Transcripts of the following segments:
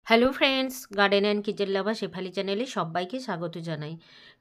Hello friends, garden and kitchen লাভার শেফালি চ্যানেলে সবাইকে স্বাগত জানাই।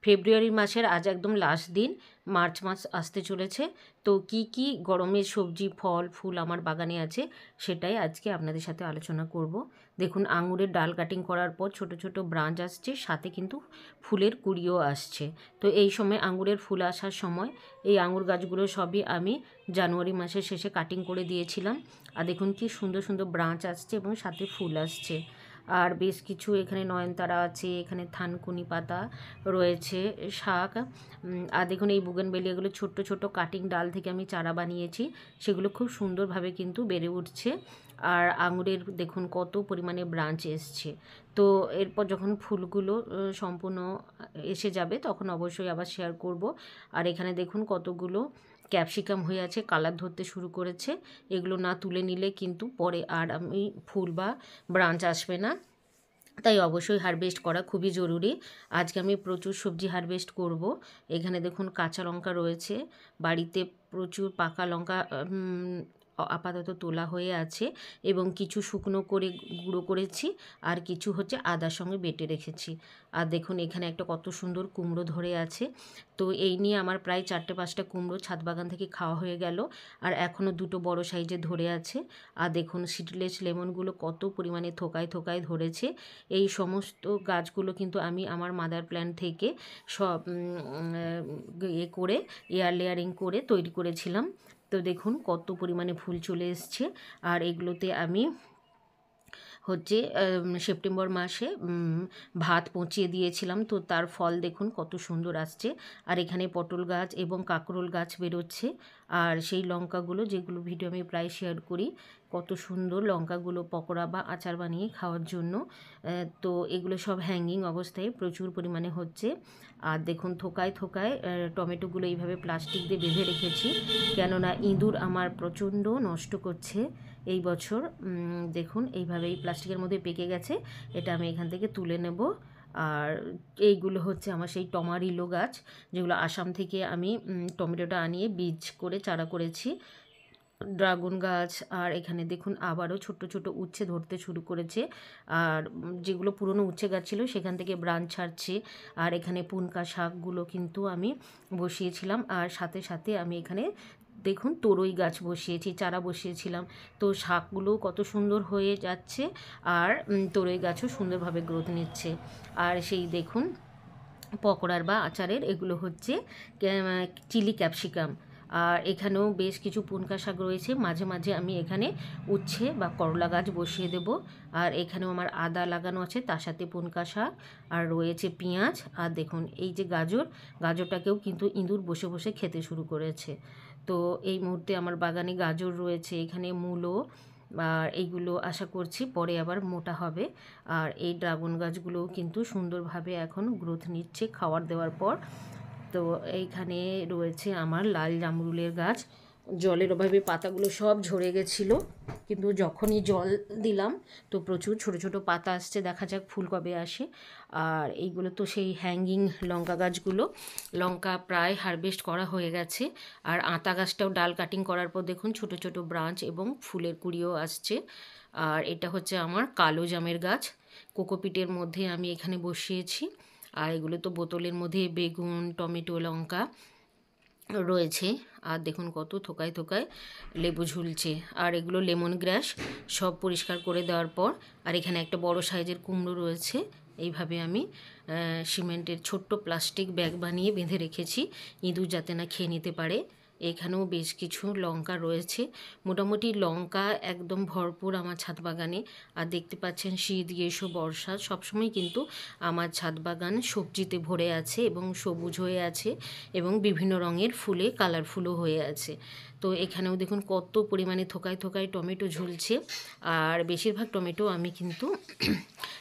ফেব্রুয়ারি মাসের আজ একদম লাস্ট দিন, মার্চ মাস আসতে চলেছে। তো কি কি গরমের সবজি, ফল, ফুল আমার বাগানে আছে সেটাই আজকে আপনাদের সাথে আলোচনা করব। দেখুন, আঙুরের ডাল কাটিং করার পর ছোট ছোট ব্রাঞ্চ আসছে, সাথে কিন্তু ফুলের কুঁড়িও আসছে। তো এই সময় আঙুরের ফুল আসার সময় এই আঙুর গাছগুলো সবই আমি জানুয়ারি মাসের শেষে কাটিং করে দিয়েছিলাম। আর দেখুন কি সুন্দর সুন্দর ব্রাঞ্চ আসছে এবং সাথে ফুল আসছে। আর বেশ কিছু এখানে নয়নতারা আছে, এখানে থানকুনি পাতা রয়েছে, শাক। আর দেখুন এই বুগেনভেলিয়াগুলো ছোট্ট ছোট্ট কাটিং ডাল থেকে আমি চারা বানিয়েছি, সেগুলো খুব সুন্দরভাবে কিন্তু বেড়ে উঠছে। আর আঙুরের দেখুন কত পরিমাণে ব্রাঞ্চ এসছে। তো এরপর যখন ফুলগুলো সম্পূর্ণ এসে যাবে তখন অবশ্যই আবার শেয়ার করব। আর এখানে দেখুন কতগুলো ক্যাপসিকাম হয়ে আছে, কালার ধরতে শুরু করেছে। এগুলো না তুলে নিলে কিন্তু পরে আর আমি ফুল বা ব্রাঞ্চ আসবে না, তাই অবশ্যই হারভেস্ট করা খুবই জরুরি। আজকে আমি প্রচুর সবজি হারভেস্ট করব। এখানে দেখুন কাঁচা লঙ্কা রয়েছে, বাড়িতে প্রচুর পাকা লঙ্কা আপাতত তোলা হয়ে আছে, এবং কিছু শুকনো করে গুঁড়ো করেছি, আর কিছু হচ্ছে আদার সঙ্গে বেটে রেখেছি। আর দেখুন এখানে একটা কত সুন্দর কুমড়ো ধরে আছে। তো এই নিয়ে আমার প্রায় 4-5টা কুমড়ো ছাদ বাগান থেকে খাওয়া হয়ে গেল, আর এখনও 2টো বড় সাইজে ধরে আছে। আর দেখুন সিডলেস লেমনগুলো কত পরিমাণে থোকায় থোকায় ধরেছে। এই সমস্ত গাছগুলো কিন্তু আমি আমার মাদার প্ল্যান্ট থেকে সব করে এয়ার লেয়ারিং করে তৈরি করেছিলাম। তো দেখুন কত পরিমাণে ফুল চলে এসছে। আর এগুলোতে আমি হচ্ছে সেপ্টেম্বর মাসে ভাত পচিয়ে দিয়েছিলাম, তো তার ফল দেখুন কত সুন্দর আসছে। আর এখানে পটল গাছ এবং কাঁকরোল গাছ বেরোচ্ছে। আর সেই লঙ্কাগুলো, যেগুলো ভিডিও আমি প্রায় শেয়ার করি, কত সুন্দর লঙ্কাগুলো পকোড়া বা আচার বানিয়ে খাওয়ার জন্য। তো এগুলো সব হ্যাঙ্গিং অবস্থায় প্রচুর পরিমাণে হচ্ছে। আর দেখুন থোকায় থোকায় টমেটোগুলো এইভাবে প্লাস্টিক দিয়ে বেঁধে রেখেছি, কেননা ইঁদুর আমার প্রচণ্ড নষ্ট করছে এই বছর। দেখুন এইভাবেই প্লাস্টিকের মধ্যে পেকে গেছে, এটা আমি এখান থেকে তুলে নেব। আর এইগুলো হচ্ছে আমার সেই টমারিলো গাছ, যেগুলো আসাম থেকে আমি টমেটোটা আনিয়ে বীজ করে চারা করেছি। ড্রাগন গাছ, আর এখানে দেখুন আবারও ছোট ছোট উচ্ছে ধরতে শুরু করেছে। আর যেগুলো পুরনো উচ্ছে গাছ ছিল সেখান থেকে ব্রাঞ্চ ছাড়ছে। আর এখানে পুনকা শাকগুলো কিন্তু আমি বসিয়েছিলাম, আর সাথে সাথে আমি এখানে দেখুন তরই গাছ বসিয়েছি, চারা বসিয়েছিলাম। তো শাকগুলো কত সুন্দর হয়ে যাচ্ছে, আর তরই গাছও সুন্দরভাবে গ্রোথ নিচ্ছে। আর সেই দেখুন পকোড়ার বা আচারের এগুলো হচ্ছে চিলি ক্যাপসিকাম। আর এখানেও বেশ কিছু পুনকা শাক রয়েছে, মাঝে মাঝে আমি এখানে উচ্ছে বা করলা গাছ বসিয়ে দেব। আর এখানেও আমার আদা লাগানো আছে, তার সাথে পুনকা শাক, আর রয়েছে পেঁয়াজ। আর দেখুন এই যে গাজরটাকেও কিন্তু ইঁদুর বসে বসে খেতে শুরু করেছে। তো এই মুহূর্তে আমার বাগানে গাজর রয়েছে, এখানে মূলো, আর এইগুলো আশা করছি পরে আবার মোটা হবে। আর এই ড্রাগন গাছগুলোও কিন্তু সুন্দরভাবে এখন গ্রোথ নিচ্ছে খাবার দেওয়ার পর। তো এইখানে রয়েছে আমার লাল জামরুলের গাছ। জলের অভাবে পাতাগুলো সব ঝরে গেছিলো, কিন্তু যখনই জল দিলাম তো প্রচুর ছোট ছোট পাতা আসছে, দেখা যাক ফুল কবে আসে। আর এইগুলো তো সেই হ্যাঙ্গিং লঙ্কা গাছগুলো, লঙ্কা প্রায় হারভেস্ট করা হয়ে গেছে। আর আতা গাছটাও ডাল কাটিং করার পর দেখুন ছোট ছোট ব্রাঞ্চ এবং ফুলের কুঁড়িও আসছে। আর এটা হচ্ছে আমার কালো জামের গাছ, কোকোপিটের মধ্যে আমি এখানে বসিয়েছি। আর এগুলো তো বোতলের মধ্যে বেগুন, টমেটো, লঙ্কা রয়েছে। আর দেখুন কত থোকায় থোকায় লেবু ঝুলছে। আর এগুলো লেমন গ্রাস, সব পরিষ্কার করে দেওয়ার পর। আর এখানে একটা বড় সাইজের কুমড়ো রয়েছে, এইভাবে আমি সিমেন্টের ছোট্ট প্লাস্টিক ব্যাগ বানিয়ে বেঁধে রেখেছি, ইঁদুর যাতে না খেয়ে নিতে পারে। এখানেও বেশ কিছু লঙ্কা রয়েছে, মোটামুটি লঙ্কা একদম ভরপুর আমার ছাদ বাগানে। আর দেখতে পাচ্ছেন শীত, গ্রীষ্ম, বর্ষা সবসময় কিন্তু আমার ছাদ বাগান সবজিতে ভরে আছে এবং সবুজ হয়ে আছে, এবং বিভিন্ন রঙের ফুলে কালারফুলও হয়ে আছে। তো এখানেও দেখুন কত পরিমাণে থোকায় থোকায় টমেটো ঝুলছে। আর বেশিরভাগ টমেটো আমি কিন্তু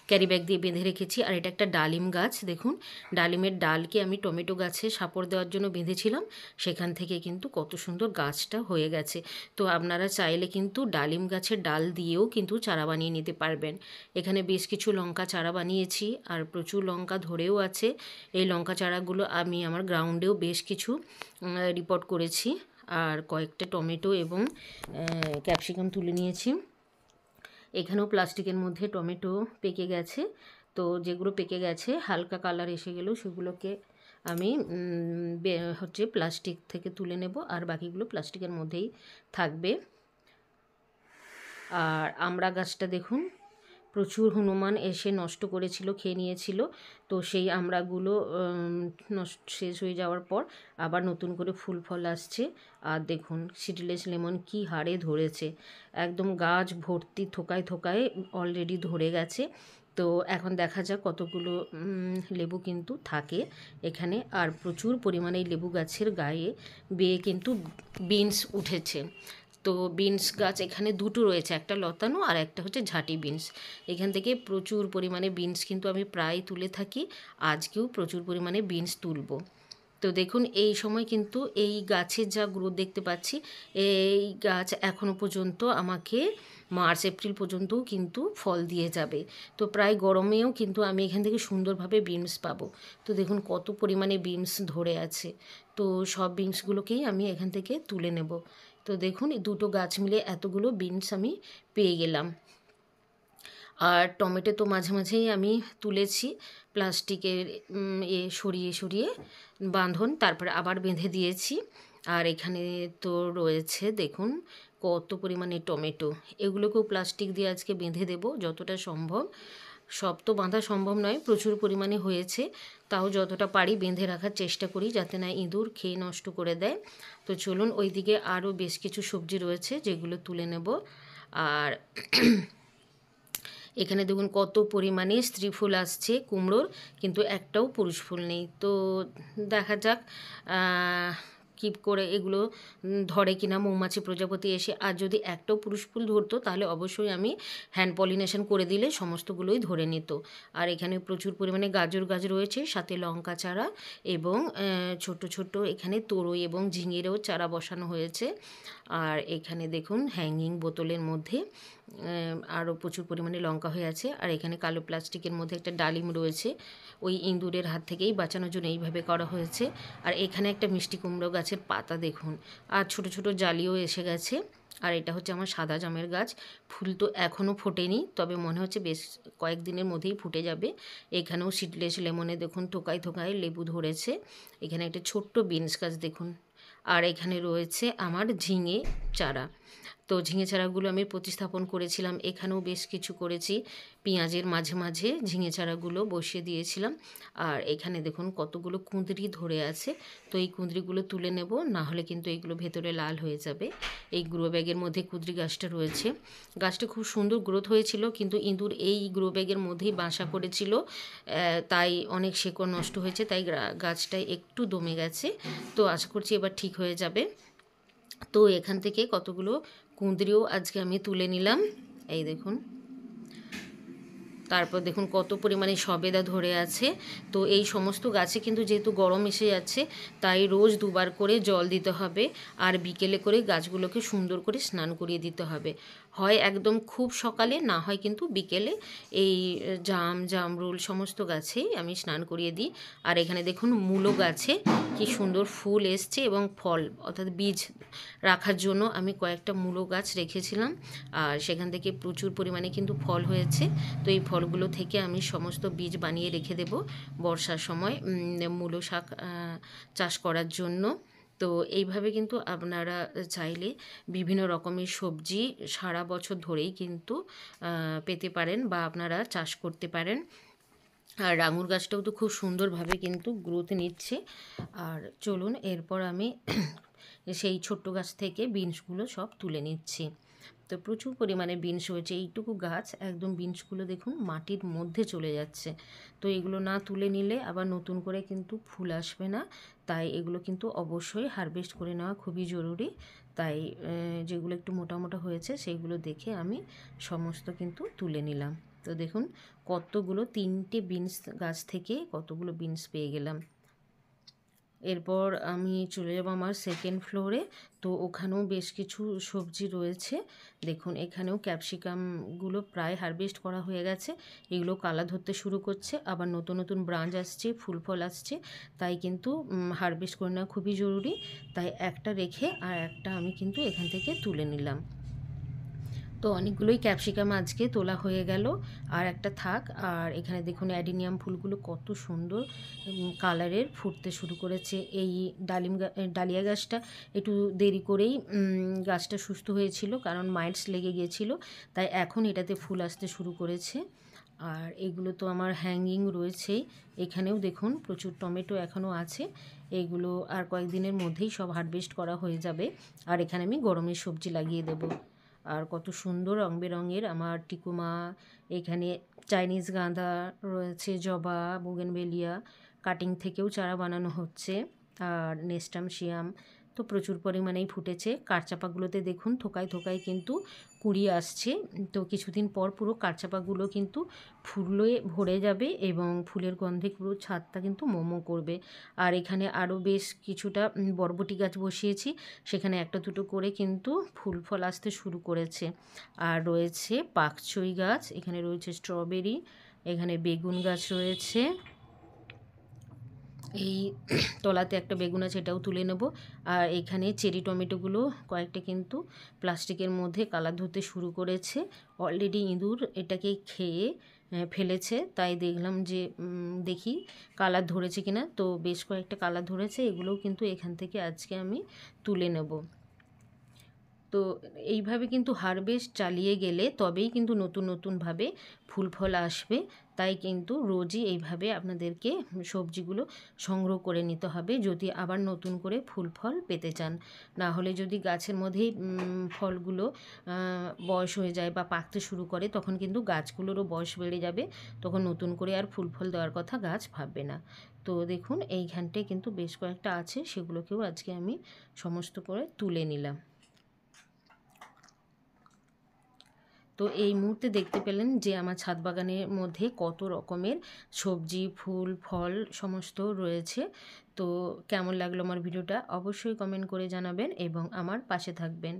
ক্যারি ব্যাগ দিয়ে বেঁধে রেখেছি। আর এটা একটা ডালিম গাছ, দেখুন ডালিমের ডালকে আমি টমেটো গাছে সাপড় দেওয়ার জন্য বেঁধেছিলাম, সেখান থেকে কিন্তু কত সুন্দর গাছটা হয়ে গেছে। তো আপনারা চাইলে কিন্তু ডালিম গাছের ডাল দিয়েও কিন্তু চারা বানিয়ে নিতে পারবেন। এখানে বেশ কিছু লঙ্কা চারা বানিয়েছি, আর প্রচুর লঙ্কা ধরেও আছে। এই লঙ্কা চারাগুলো আমি আমার গ্রাউন্ডেও বেশ কিছু রিপোর্ট করেছি। আর কয়েকটা টমেটো এবং ক্যাপসিকাম তুলে নিয়েছি। এখানেও প্লাস্টিকের মধ্যে টমেটো পেকে গেছে। তো যেগুলো পেকে গেছে হালকা কালার এসে গেলেও সেগুলোকে আমি হচ্ছে প্লাস্টিক থেকে তুলে নেব, আর বাকিগুলো প্লাস্টিকের মধ্যেই থাকবে। আর আমড়া গাছটা দেখুন প্রচুর হনুমান এসে নষ্ট করেছিল, খেয়ে নিয়েছিল। তো সেই আমড়াগুলো শেষ হয়ে যাওয়ার পর আবার নতুন করে ফুল ফল আসছে। আর দেখুন সিডলেস লেমন কি হারে ধরেছে, একদম গাছ ভর্তি থোকায় থোকায় অলরেডি ধরে গেছে। তো এখন দেখা যাক কতগুলো লেবু কিন্তু থাকে এখানে। আর প্রচুর পরিমাণে এই লেবু গাছের গায়ে বেয়ে কিন্তু বিনস উঠেছে। তো বিনস গাছ এখানে দুটো রয়েছে, একটা লতানো আর একটা হচ্ছে ঝাঁটি বিনস। এখান থেকে প্রচুর পরিমাণে বিনস কিন্তু আমি প্রায় তুলে থাকি, আজকেও প্রচুর পরিমাণে বিনস তুলব। তো দেখুন এই সময় কিন্তু এই গাছের যা গ্রোথ দেখতে পাচ্ছি, এই গাছ এখনও পর্যন্ত আমাকে মার্চ এপ্রিল পর্যন্তও কিন্তু ফল দিয়ে যাবে। তো প্রায় গরমেও কিন্তু আমি এখান থেকে সুন্দরভাবে বিনস পাবো। তো দেখুন কত পরিমাণে বিনস ধরে আছে। তো সব বিনসগুলোকেই আমি এখান থেকে তুলে নেব। তো দেখুন এই দুটো গাছ মিলে এতগুলো বিনস আমি পেয়ে গেলাম। আর টমেটো তো মাঝে মাঝেই আমি তুলেছি, প্লাস্টিকের সরিয়ে সরিয়ে বাঁধন, তারপরে আবার বেঁধে দিয়েছি। আর এখানে তো রয়েছে দেখুন কত পরিমাণে টমেটো, এগুলোকেও প্লাস্টিক দিয়ে আজকে বেঁধে দেব যতটা সম্ভব। সব তো বাঁধা সম্ভব নয়, প্রচুর পরিমাণে হয়েছে, তাও যতটা পারি বেঁধে রাখার চেষ্টা করি যাতে না ইঁদুর খেয়ে নষ্ট করে দেয়। তো চলুন ওইদিকে আরও বেশ কিছু সবজি রয়েছে যেগুলো তুলে নেব। আর এখানে দেখুন কত পরিমাণে স্ত্রী ফুল আসছে কুমড়োর, কিন্তু একটাও পুরুষ ফুল নেই। তো দেখা যাক কী করে এগুলো ধরে কিনা মৌমাছি প্রজাপতি এসে। আর যদি একটাও পুরুষ ফুল ধরতো তাহলে অবশ্যই আমি হ্যান্ড পলিনেশন করে দিলে সমস্তগুলোই ধরে নিত। আর এখানে প্রচুর পরিমাণে গাজর গাছ রয়েছে, সাথে লঙ্কা চারা এবং ছোট ছোট এখানে তরই এবং ঝিঙেরও চারা বসানো হয়েছে। আর এখানে দেখুন হ্যাঙ্গিং বোতলের মধ্যে আরও প্রচুর পরিমাণে লঙ্কা হয়ে আছে। আর এখানে কালো প্লাস্টিকের মধ্যে একটা ডালিম রয়েছে, ওই ইঁদুরের হাত থেকেই বাঁচানোর জন্য এইভাবে করা হয়েছে। আর এখানে একটা মিষ্টি কুমড়ো গাছের পাতা দেখুন, আর ছোট ছোট জালিও এসে গেছে। আর এটা হচ্ছে আমার সাদা জামের গাছ, ফুল তো এখনও ফোটেনি, তবে মনে হচ্ছে বেশ কয়েকদিনের মধ্যেই ফুটে যাবে। এখানেও সিডলেস লেমনে দেখুন থোকায় থোকায় লেবু ধরেছে। এখানে একটা ছোট্ট বিনস গাছ দেখুন। আর এখানে রয়েছে আমার ঝিঙে চারা। তো ঝিঙে চারাগুলো আমি প্রতিস্থাপন করেছিলাম, এখানেও বেশ কিছু করেছি, পেঁয়াজের মাঝে মাঝে ঝিঙে চারাগুলো বসিয়ে দিয়েছিলাম। আর এখানে দেখুন কতগুলো কুঁদরি ধরে আছে। তো এই কুঁদরিগুলো তুলে নেব, না হলে কিন্তু এইগুলো ভেতরে লাল হয়ে যাবে। এই গ্রো ব্যাগের মধ্যে কুঁদরি গাছটা রয়েছে, গাছটা খুব সুন্দর গ্রোথ হয়েছিল, কিন্তু ইঁদুর এই গ্রো ব্যাগের মধ্যেই বাসা করেছিল, তাই অনেক শেকড় নষ্ট হয়েছে, তাই গাছটা একটু দমে গেছে। তো আশা করছি এবার ঠিক হয়ে যাবে। তো এখান থেকে কতগুলো কুঁদরিও আজকে আমি তুলে নিলাম, এই দেখুন। তারপর দেখুন কত পরিমাণে সবেদা ধরে আছে। তো এই সমস্ত গাছে কিন্তু যেহেতু গরম এসে যাচ্ছে, তাই রোজ দুবার করে জল দিতে হবে, আর বিকেলে করে গাছগুলোকে সুন্দর করে স্নান করিয়ে দিতে হবে। হয় একদম খুব সকালে, না হয় কিন্তু বিকেলে। এই জামরুল সমস্ত গাছেই আমি স্নান করিয়ে দিই। আর এখানে দেখুন মূলো গাছে কি সুন্দর ফুল এসছে এবং ফল, অর্থাৎ বীজ রাখার জন্য আমি কয়েকটা মূলো গাছ রেখেছিলাম, আর সেখান থেকে প্রচুর পরিমাণে কিন্তু ফল হয়েছে। তো এই ফলগুলো থেকে আমি সমস্ত বীজ বানিয়ে রেখে দেব বর্ষার সময় মূলো শাক চাষ করার জন্য। তো এইভাবে কিন্তু আপনারা চাইলে বিভিন্ন রকমের সবজি সারা বছর ধরেই কিন্তু পেতে পারেন বা আপনারা চাষ করতে পারেন। আর আঙুর গাছটাও তো খুব সুন্দরভাবে কিন্তু গ্রোথ নিচ্ছে। আর চলুন এরপর আমি সেই ছোট্ট গাছ থেকে বিনসগুলো সব তুলে নিচ্ছি। তো প্রচুর পরিমাণে বিনস হয়েছে, এইটুকু গাছ একদম বিনসগুলো দেখুন মাটির মধ্যে চলে যাচ্ছে। তো এগুলো না তুলে নিলে আবার নতুন করে কিন্তু ফুল আসবে না, তাই এগুলো কিন্তু অবশ্যই হারভেস্ট করে নেওয়া খুবই জরুরি। তাই যেগুলো একটু মোটা মোটা হয়েছে সেইগুলো দেখে আমি সমস্ত কিন্তু তুলে নিলাম। তো দেখুন কতগুলো, 3টে বিনস গাছ থেকে কতগুলো বিনস পেয়ে গেলাম। এরপর আমি চলে যাব আমার সেকেন্ড ফ্লোরে। তো ওখানেও বেশ কিছু সবজি রয়েছে, দেখুন এখানেও ক্যাপসিকামগুলো প্রায় হারভেস্ট করা হয়ে গেছে, এগুলো কালা ধরতে শুরু করছে, আবার নতুন নতুন ব্রাঞ্চ আসছে, ফুল ফল আসছে, তাই কিন্তু হারভেস্ট করে নেওয়া খুবই জরুরি। তাই একটা রেখে আর একটা আমি কিন্তু এখান থেকে তুলে নিলাম। তো অনেকগুলোই ক্যাপসিকাম আজকে তোলা হয়ে গেল, আর একটা থাক। আর এখানে দেখুন অ্যাডিনিয়াম ফুলগুলো কত সুন্দর কালারের ফুটতে শুরু করেছে। এই ডালিয়া গাছটা একটু দেরি করেই গাছটা সুস্থ হয়েছিল, কারণ মাইটস লেগে গিয়েছিল, তাই এখন এটাতে ফুল আসতে শুরু করেছে। আর এগুলো তো আমার হ্যাঙ্গিং রয়েছেই। এখানেও দেখুন প্রচুর টমেটো এখনও আছে। এগুলো আর কয়েকদিনের মধ্যেই সব হারভেস্ট করা হয়ে যাবে। আর এখানে আমি গরমের সবজি লাগিয়ে দেব। আর কত সুন্দর রং বেরঙের আমার টিকুমা, এখানে চাইনিজ গাঁদা রয়েছে, জবা, বোগেনভেলিয়া, কাটিং থেকেও চারা বানানো হচ্ছে, আর নেস্টাম শিয়াম তো প্রচুর পরিমাণেই ফুটেছে। কাঠচাপাগুলোতে দেখুন থোকায় থোকায় কিন্তু কুড়ি আসছে। তো কিছুদিন পর পুরো কাঠচাপাগুলো কিন্তু ফুলে ভরে যাবে এবং ফুলের গন্ধে পুরো ছাদটা কিন্তু মোমো করবে। আর এখানে আরও বেশ কিছুটা বরবটি গাছ বসিয়েছি, সেখানে একটা দুটো করে কিন্তু ফুল ফল আসতে শুরু করেছে। আর রয়েছে পাকচই গাছ, এখানে রয়েছে স্ট্রবেরি, এখানে বেগুন গাছ রয়েছে। এই তলাতে একটা বেগুন আছে, এটাও তুলে নেব। আর এখানে চেরি টমেটোগুলো কয়েকটা কিন্তু প্লাস্টিকের মধ্যে কালার ধরতে শুরু করেছে। অলরেডি ইঁদুর এটাকে খেয়ে ফেলেছে, তাই দেখলাম যে দেখি কালার ধরেছে কিনা। তো বেশ কয়েকটা কালার ধরেছে, এগুলোও কিন্তু এখান থেকে আজকে আমি তুলে নেব। তো এইভাবে কিন্তু হারভেস্ট চালিয়ে গেলে তবেই কিন্তু নতুন নতুনভাবে ফুল ফল আসবে। তাই কিন্তু রোজই এইভাবে আপনাদেরকে সবজিগুলো সংগ্রহ করে নিতে হবে, যদি আবার নতুন করে ফুল ফল পেতে চান। না হলে যদি গাছের মধ্যেই ফলগুলো বয়স হয়ে যায় বা পাকতে শুরু করে, তখন কিন্তু গাছগুলোরও বয়স বেড়ে যাবে, তখন নতুন করে আর ফুল ফল দেওয়ার কথা গাছ ভাববে না। তো দেখুন এইখানটায় কিন্তু বেশ কয়েকটা আছে, সেগুলোকেও আজকে আমি সমস্ত করে তুলে নিলাম। তো এই মুহূর্তে দেখতে পেলেন যে আমার ছাদ বাগানের মধ্যে কত রকমের সবজি, ফুল, ফল সমস্ত রয়েছে। তো কেমন লাগলো আমার ভিডিওটা অবশ্যই কমেন্ট করে জানাবেন এবং আমার পাশে থাকবেন।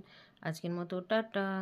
আজকের মতো টাটা।